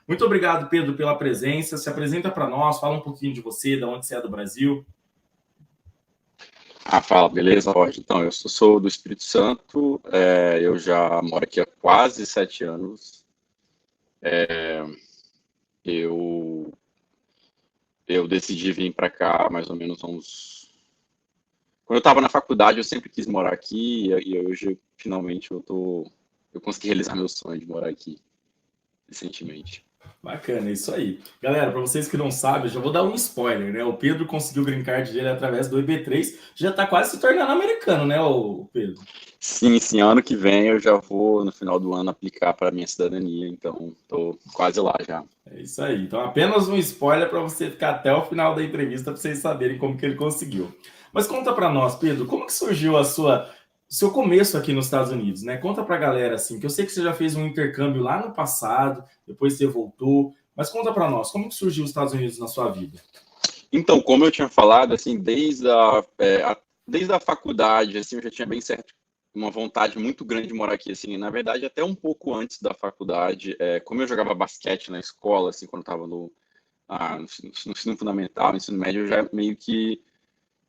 Muito obrigado, Pedro, pela presença. Se apresenta para nós, fala um pouquinho de você, de onde você é do Brasil. Fala, beleza, Roger? Então, eu sou do Espírito Santo, eu já moro aqui há quase 7 anos. Eu, eu decidi vir para cá mais ou menos uns. Quando eu estava na faculdade, eu sempre quis morar aqui e hoje, finalmente, eu consegui realizar meu sonho de morar aqui recentemente. Bacana, isso aí. Galera, para vocês que não sabem, eu já vou dar um spoiler, né? O Pedro conseguiu o green card dele através do EB3, já está quase se tornando americano, né, o Pedro? Sim, sim, ano que vem eu já vou, no final do ano, aplicar para a minha cidadania, então estou quase lá já. É isso aí. Então, apenas um spoiler para você ficar até o final da entrevista para vocês saberem como que ele conseguiu. Mas conta para nós, Pedro, como que surgiu seu começo aqui nos Estados Unidos, né? Conta para a galera assim, que eu sei que você já fez um intercâmbio lá no passado, depois você voltou, mas conta para nós, como que surgiu os Estados Unidos na sua vida? Então, como eu tinha falado, assim, desde a faculdade, assim, eu já tinha bem certo uma vontade muito grande de morar aqui, assim, na verdade, até um pouco antes da faculdade, como eu jogava basquete na escola, assim, quando eu estava no ensino fundamental, no ensino médio, eu já meio que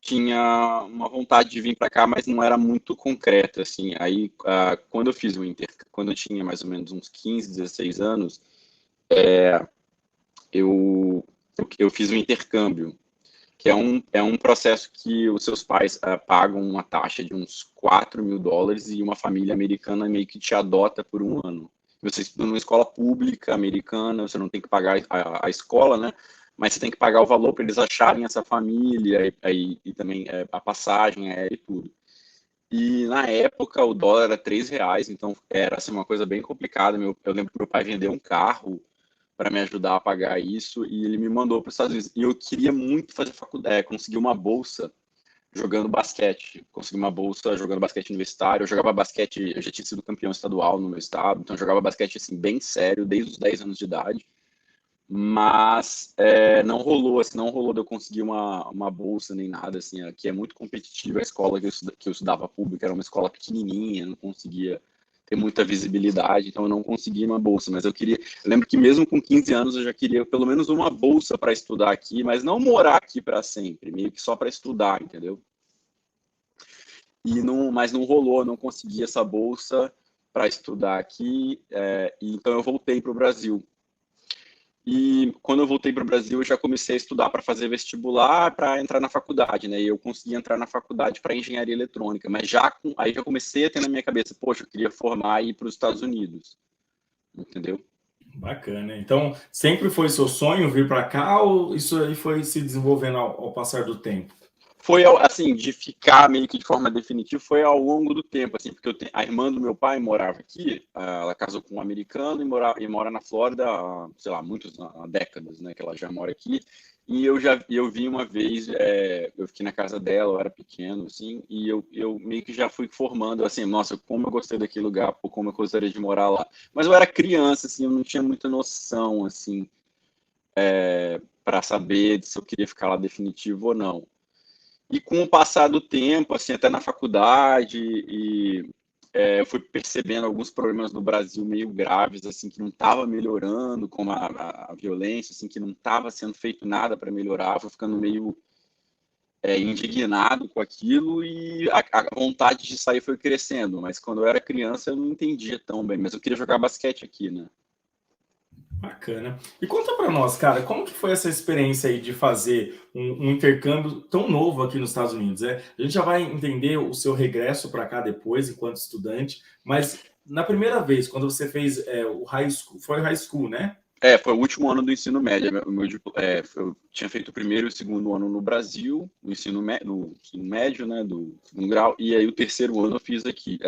tinha uma vontade de vir para cá, mas não era muito concreta, assim. Aí, quando eu fiz quando eu tinha mais ou menos uns 15, 16 anos, eu fiz um intercâmbio, que é um processo que os seus pais pagam uma taxa de uns US$ 4.000 e uma família americana meio que te adota por um ano. Você estuda numa escola pública americana, você não tem que pagar a escola, né? Mas você tem que pagar o valor para eles acharem essa família e também a passagem e tudo. E na época o dólar era R$ 3, então era assim, uma coisa bem complicada. Eu lembro que meu pai vendeu um carro para me ajudar a pagar isso e ele me mandou para os Estados Unidos. E eu queria muito fazer faculdade, conseguir uma bolsa jogando basquete. Consegui uma bolsa jogando basquete universitário. Eu jogava basquete, eu já tinha sido campeão estadual no meu estado, então eu jogava basquete assim bem sério desde os 10 anos de idade. Mas não rolou, assim, não rolou de eu conseguir uma bolsa nem nada, assim, aqui é muito competitiva, a escola que eu estudava pública era uma escola pequenininha, não conseguia ter muita visibilidade, então eu não consegui uma bolsa, mas eu lembro que mesmo com 15 anos eu já queria pelo menos uma bolsa para estudar aqui, mas não morar aqui para sempre, meio que só para estudar, entendeu? Mas não rolou, eu não consegui essa bolsa para estudar aqui, e então eu voltei para o Brasil. E quando eu voltei para o Brasil, eu já comecei a estudar para fazer vestibular, para entrar na faculdade, né? E eu consegui entrar na faculdade para engenharia eletrônica, mas aí já comecei a ter na minha cabeça, poxa, eu queria formar e ir para os Estados Unidos, entendeu? Bacana. Então, sempre foi seu sonho vir para cá ou isso aí foi se desenvolvendo ao passar do tempo? Foi assim, de ficar meio que de forma definitiva, foi ao longo do tempo, assim, porque a irmã do meu pai morava aqui, ela casou com um americano e mora na Flórida há, sei lá, há décadas, né, que ela já mora aqui. E eu vi uma vez, eu fiquei na casa dela, eu era pequeno, assim, e eu meio que já fui formando, assim, nossa, como eu gostei daquele lugar, pô, como eu gostaria de morar lá. Mas eu era criança, assim, eu não tinha muita noção, assim, para saber se eu queria ficar lá definitivo ou não. E com o passar do tempo, assim, até na faculdade, eu fui percebendo alguns problemas no Brasil meio graves, assim, que não estava melhorando, como a violência, assim, que não estava sendo feito nada para melhorar, fui ficando meio indignado com aquilo e a vontade de sair foi crescendo. Mas quando eu era criança eu não entendia tão bem, mas eu queria jogar basquete aqui, né? Bacana. E conta para nós, cara, como que foi essa experiência aí de fazer um intercâmbio tão novo aqui nos Estados Unidos? A gente já vai entender o seu regresso para cá depois, enquanto estudante, mas na primeira vez, quando você fez o high school, foi o high school, né? Foi o último ano do ensino médio. Eu tinha feito o primeiro e o segundo ano no Brasil, no ensino médio, né, do segundo grau, e aí o terceiro ano eu fiz aqui.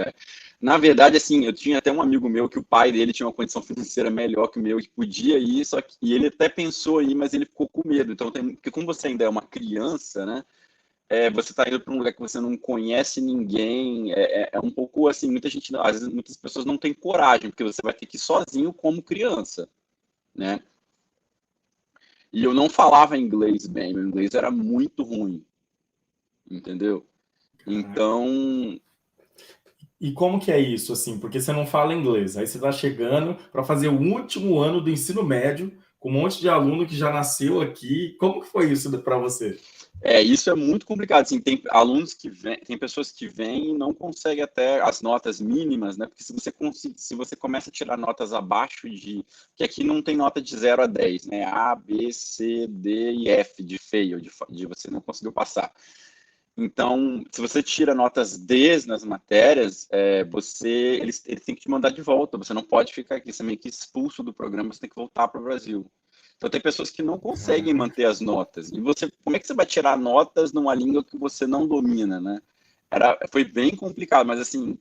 Na verdade, assim, eu tinha até um amigo meu que o pai dele tinha uma condição financeira melhor que o meu, que podia ir, e ele até pensou em ir, mas ele ficou com medo. Então, porque como você ainda é uma criança, né, você está indo para um lugar que você não conhece ninguém, é um pouco assim, às vezes muitas pessoas não têm coragem, porque você vai ter que ir sozinho como criança, né? E eu não falava inglês bem, meu inglês era muito ruim, entendeu? Caraca. Então, E como que é isso, assim? Porque você não fala inglês, aí você está chegando para fazer o último ano do ensino médio, com um monte de aluno que já nasceu aqui. Como que foi isso para você? Isso é muito complicado. Assim, tem alunos que vêm, tem pessoas que vêm e não conseguem até as notas mínimas, né? Porque se você começa a tirar notas abaixo de. Que aqui não tem nota de 0 a 10, né? A, B, C, D e F de feio, de você não conseguiu passar. Então, se você tira notas D nas matérias, eles têm que te mandar de volta. Você não pode ficar aqui, você é meio que expulso do programa, você tem que voltar para o Brasil. Então, tem pessoas que não conseguem Caraca. manter as notas. E como é que você vai tirar notas numa língua que você não domina, né? Foi bem complicado, mas assim,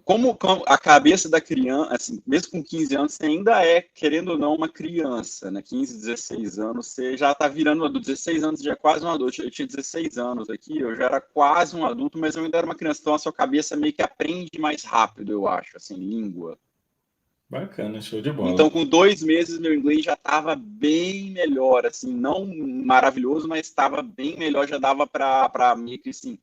como a cabeça da criança, assim, mesmo com 15 anos, você ainda é, querendo ou não, uma criança, né? 15, 16 anos, você já está virando adulto. 16 anos já é quase um adulto. Eu tinha 16 anos aqui, eu já era quase um adulto, mas eu ainda era uma criança. Então a sua cabeça meio que aprende mais rápido, eu acho, assim, língua. Bacana, show de Então, bola. com 2 meses, meu inglês já estava bem melhor, assim, não maravilhoso, mas estava bem melhor, já dava para meio que, assim,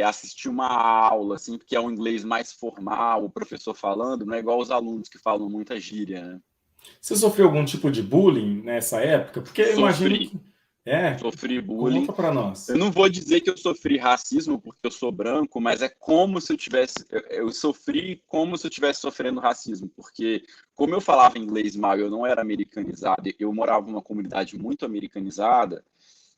assistir uma aula, assim, porque é um inglês mais formal, o professor falando, não é igual os alunos que falam muita gíria, né? Você sofreu algum tipo de bullying nessa época? Porque eu imagino Sofri, que. É, sofri bullying. conta para Eu nós. não vou dizer que eu sofri racismo porque eu sou branco, mas é como se eu tivesse, eu sofri como se eu estivesse sofrendo racismo, porque como eu falava inglês mal, eu não era americanizado, eu morava numa comunidade muito americanizada,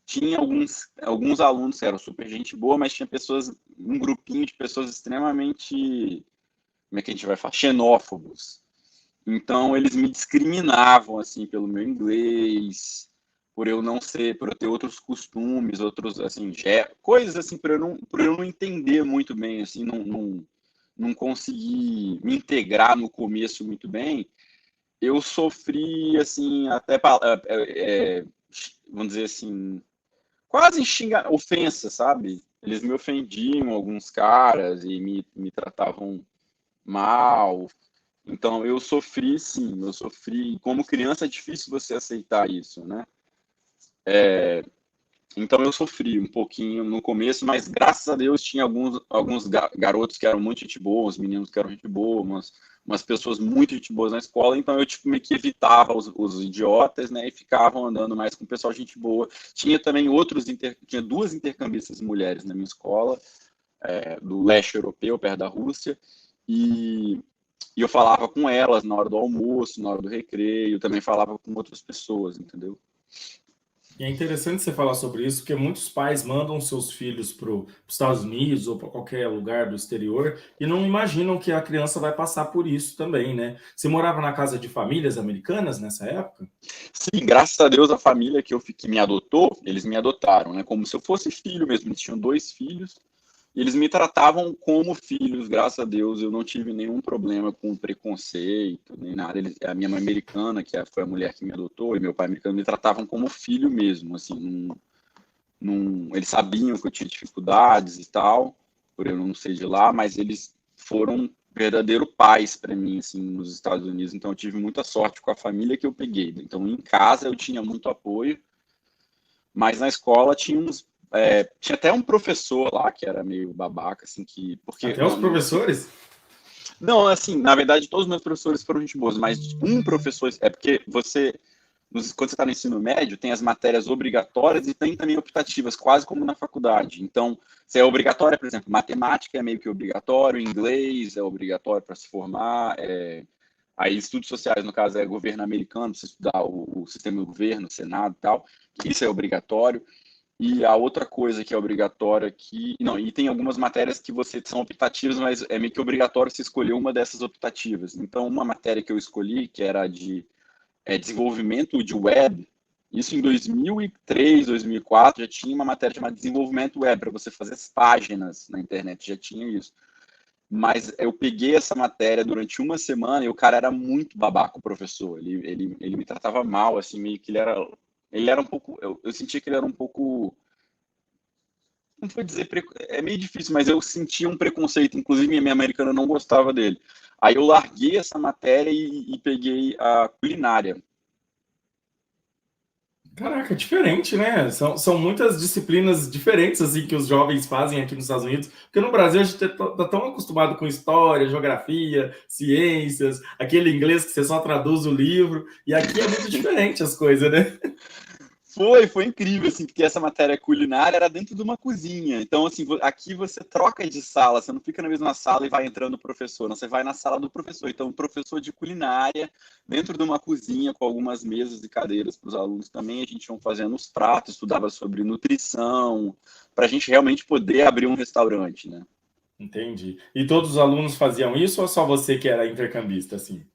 tinha alguns alunos que eram super gente boa, mas tinha pessoas, um grupinho de pessoas extremamente, como é que a gente vai falar, xenófobos. Então eles me discriminavam assim pelo meu inglês, por eu não ser, por eu ter outros costumes, outros assim, coisas assim por eu não entender muito bem, assim, não conseguir me integrar no começo muito bem. Eu sofri assim até vamos dizer assim, quase ofensa, sabe? Eles me ofendiam, alguns caras, e me tratavam mal. Então, eu sofri, sim, eu sofri. Como criança é difícil você aceitar isso, né? Então, eu sofri um pouquinho no começo, mas graças a Deus tinha alguns garotos que eram muito gente boa, uns meninos que eram gente boa, umas pessoas muito gente boas na escola, então eu tipo, meio que evitava os idiotas, né, e ficava andando mais com o pessoal gente boa. Tinha também tinha duas intercambistas mulheres na minha escola, do leste europeu, perto da Rússia, e, e eu falava com elas na hora do almoço, na hora do recreio, também falava com outras pessoas, entendeu? E é interessante você falar sobre isso, porque muitos pais mandam seus filhos para os Estados Unidos ou para qualquer lugar do exterior e não imaginam que a criança vai passar por isso também, né? Você morava na casa de famílias americanas nessa época? Sim, graças a Deus a família que me adotou, eles me adotaram, né? Como se eu fosse filho mesmo. Eles tinham 2 filhos e eles me tratavam como filhos, graças a Deus. Eu não tive nenhum problema com preconceito, nem nada. A minha mãe americana, foi a mulher que me adotou, e meu pai americano me tratavam como filho mesmo, assim. Eles sabiam que eu tinha dificuldades e tal, por eu não ser de lá, mas eles foram verdadeiro pais para mim, assim, nos Estados Unidos. Então, eu tive muita sorte com a família que eu peguei. Então, em casa eu tinha muito apoio, mas na escola tinha até um professor lá que era meio babaca, assim, porque Até os professores? não, assim, na verdade todos os meus professores foram gente boas, mas um professor é porque quando você está no ensino médio, tem as matérias obrigatórias e tem também optativas, quase como na faculdade. Então, se é obrigatória, por exemplo, matemática é meio que obrigatório, inglês é obrigatório para se formar, aí estudos sociais, no caso, é governo americano, você estudar o sistema do governo, Senado e tal, isso é obrigatório. E a outra coisa que é obrigatória aqui, não, e tem algumas matérias que são optativas, mas é meio que obrigatório você escolher uma dessas optativas. Então, uma matéria que eu escolhi, que era de desenvolvimento de web, isso em 2003, 2004, já tinha uma matéria chamada desenvolvimento web, para você fazer as páginas na internet, já tinha isso. Mas eu peguei essa matéria durante uma semana e o cara era muito babaca, o professor. Ele me tratava mal, assim, meio que ele era um pouco, eu sentia que ele era um pouco, não vou dizer, é meio difícil, mas eu sentia um preconceito, inclusive minha americana não gostava dele. Aí eu larguei essa matéria e peguei a culinária. Caraca, diferente, né? São muitas disciplinas diferentes assim que os jovens fazem aqui nos Estados Unidos, porque no Brasil a gente está tão acostumado com história, geografia, ciências, aquele inglês que você só traduz o livro, e aqui é muito diferente as coisas, né? Foi incrível, assim, porque essa matéria culinária era dentro de uma cozinha. Então, assim, aqui você troca de sala, você não fica na mesma sala e vai entrando o professor, não, você vai na sala do professor. Então, o professor de culinária, dentro de uma cozinha, com algumas mesas e cadeiras para os alunos também, a gente ia fazendo os pratos, estudava sobre nutrição, para a gente realmente poder abrir um restaurante, né? Entendi. E todos os alunos faziam isso ou só você que era intercambista, assim?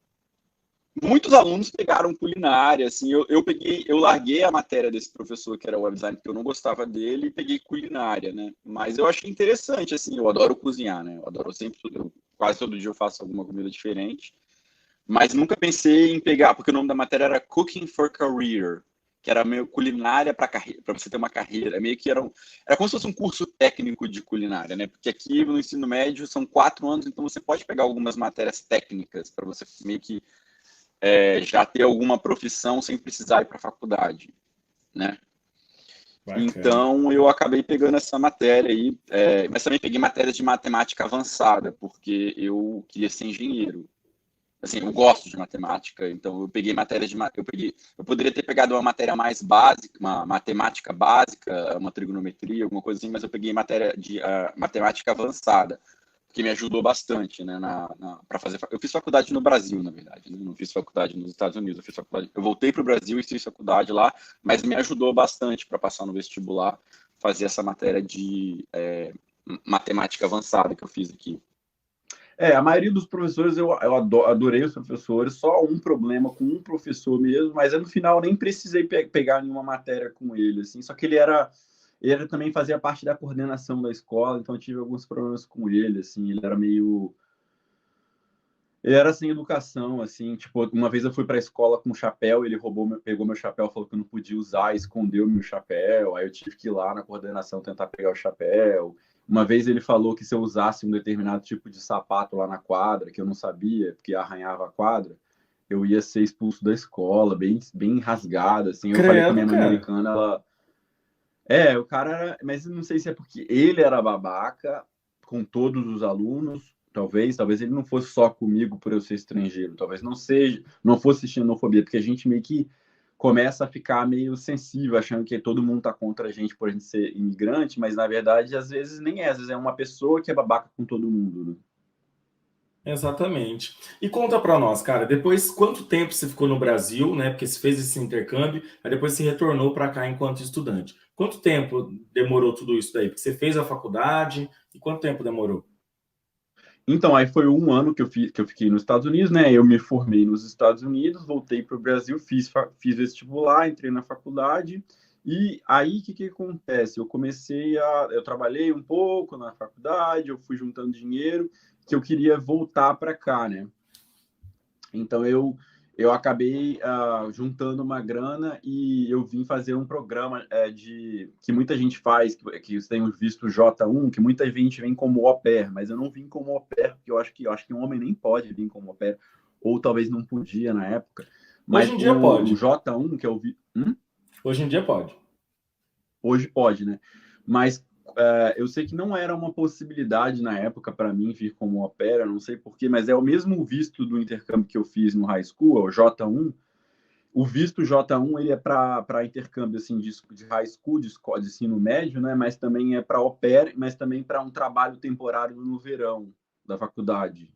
Muitos alunos pegaram culinária, assim, eu larguei a matéria desse professor que era web design, porque eu não gostava dele, e peguei culinária, né? Mas eu achei interessante, assim, eu adoro cozinhar, né? Eu adoro sempre, quase todo dia eu faço alguma comida diferente, mas nunca pensei em pegar, porque o nome da matéria era Cooking for Career, que era meio culinária para carreira, para você ter uma carreira, meio que era como se fosse um curso técnico de culinária, né? Porque aqui no ensino médio são 4 anos, então você pode pegar algumas matérias técnicas para você meio que já ter alguma profissão sem precisar ir para a faculdade, né? Bacana. Então, eu acabei pegando essa matéria aí, mas também peguei matéria de matemática avançada, porque eu queria ser engenheiro. Assim, eu gosto de matemática, então eu peguei matéria eu poderia ter pegado uma matéria mais básica, uma matemática básica, uma trigonometria, alguma coisa assim, mas eu peguei matéria de matemática avançada, que me ajudou bastante, né, para fazer. Eu fiz faculdade no Brasil, na verdade, né? Não fiz faculdade nos Estados Unidos. Eu voltei para o Brasil e fiz faculdade lá, mas me ajudou bastante para passar no vestibular, fazer essa matéria de matemática avançada que eu fiz aqui. A maioria dos professores eu adorei os professores, só um problema com um professor mesmo, mas no final nem precisei pegar nenhuma matéria com ele, assim, só que ele também fazia parte da coordenação da escola, então eu tive alguns problemas com ele, assim, ele era sem educação, assim, tipo, uma vez eu fui para a escola com um chapéu, ele pegou meu chapéu, falou que eu não podia usar, escondeu meu chapéu, aí eu tive que ir lá na coordenação tentar pegar o chapéu. Uma vez ele falou que se eu usasse um determinado tipo de sapato lá na quadra, que eu não sabia, porque arranhava a quadra, eu ia ser expulso da escola, bem, bem rasgado, assim. Eu falei com a Credo, minha mãe cara. americana, o cara era, mas não sei se é porque ele era babaca com todos os alunos, talvez ele não fosse só comigo por eu ser estrangeiro, talvez não fosse xenofobia, porque a gente meio que começa a ficar meio sensível, achando que todo mundo tá contra a gente por a gente ser imigrante, mas na verdade às vezes nem é, às vezes é uma pessoa que é babaca com todo mundo, né? Exatamente. E conta para nós, cara, depois quanto tempo você ficou no Brasil, né? Porque você fez esse intercâmbio, aí depois você retornou para cá enquanto estudante. Quanto tempo demorou tudo isso daí? Porque você fez a faculdade e quanto tempo demorou? Então, aí foi um ano que eu fiquei nos Estados Unidos, né? Eu me formei nos Estados Unidos, voltei para o Brasil, fiz vestibular, entrei na faculdade. E aí, o que acontece? Eu trabalhei um pouco na faculdade, eu fui juntando dinheiro, que eu queria voltar para cá, né? Então, eu acabei juntando uma grana e eu vim fazer um programa que muita gente faz, que tem o visto J1, que muita gente vem como au pair, mas eu não vim como au pair, porque eu acho que um homem nem pode vir como au pair, ou talvez não podia na época. Hoje Mas em dia o pode. J1, que eu vi. Hoje em dia pode. Hoje pode, né? Mas eu sei que não era uma possibilidade na época para mim vir como au pair, não sei porquê, mas é o mesmo visto do intercâmbio que eu fiz no high school, é o J1. O visto J1 ele é para intercâmbio assim, de high school, de ensino médio, né? Mas também é para au pair, mas também para um trabalho temporário no verão da faculdade.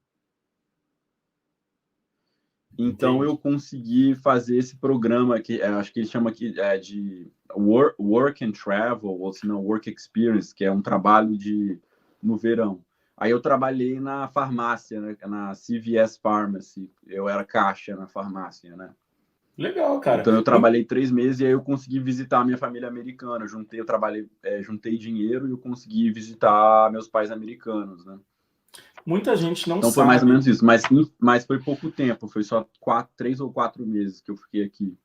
Então eu Entendi. consegui fazer esse programa que acho que ele chama aqui de work and Travel, ou se não Work Experience, que é um trabalho no verão. Aí eu trabalhei na farmácia, né, na CVS Pharmacy. Eu era caixa na farmácia, né? Legal, cara. Então eu trabalhei 3 meses e aí eu consegui visitar a minha família americana. Juntei dinheiro e eu consegui visitar meus pais americanos, né? Muita gente não Então foi mais ou menos sabe. isso, mas foi pouco tempo, foi só 3 ou 4 meses que eu fiquei aqui.